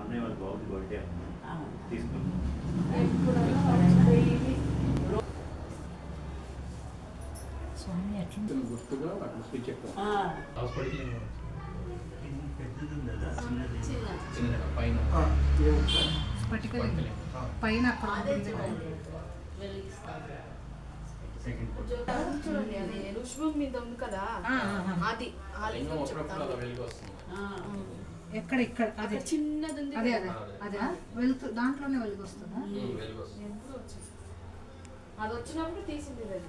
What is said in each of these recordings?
అన్నయ్య వాళ్ళ బాబుకి బర్త్డే తీసుకున్నాం. గుర్తుగా అక్కడ స్విచ్ ఎక్కువ పైన పైన రుషభం మీద ఉంది కదా అది ఎక్కడ ఇక్కడ అదే చిన్నది ఉంది అదే అదే అదే వెలుతు దాంట్లోనే వెలుగు వస్తుందా? అది వచ్చినప్పుడు తీసింది అది.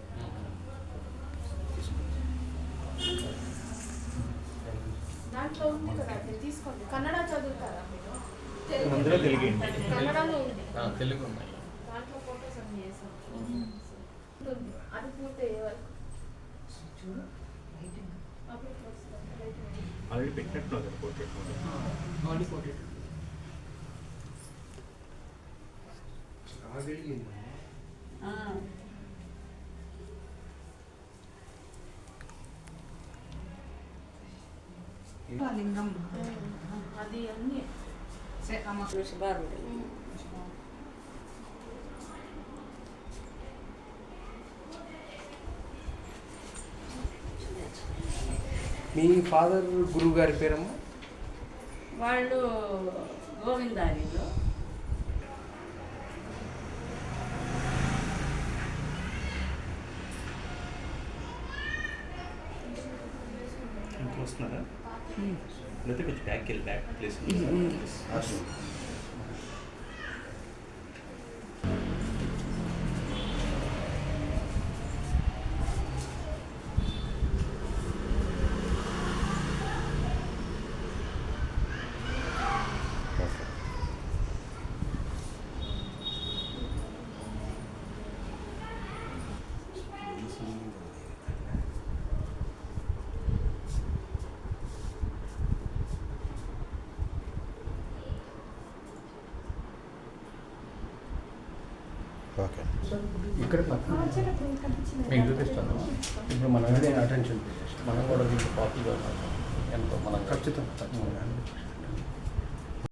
దాంట్లో ఉంది కదా అది తీసుకోండి. కన్నడ చదువుతారా మీరు? అందులో తెలుగు కన్నడలో ఉంది, తెలుగు ఉన్నాయి. దాంట్లో ఫోటోస్ అన్ని వేసాం. అది పూర్తి అయ్యే వరకు ఆల్రెడీ పెట్టినట్టు పోర్ట్రేట్ లింగం అది అన్ని మీ ఫాదర్ గురువు గారి పేరమ్మా? వాళ్ళు గోవిందారిలో ఇంట్లో వస్తున్నారా? లేకపోతే కొంచెం బ్యాక్ వెళ్ళి బ్యాక్ ప్లేస్ ఓకే. ఇక్కడ మీకు చూపిస్తాను. ఇప్పుడు మనం అటెన్షన్ మనం కూడా దీంట్లో పాపులర్ ఎంతో మనం ఖచ్చితంగా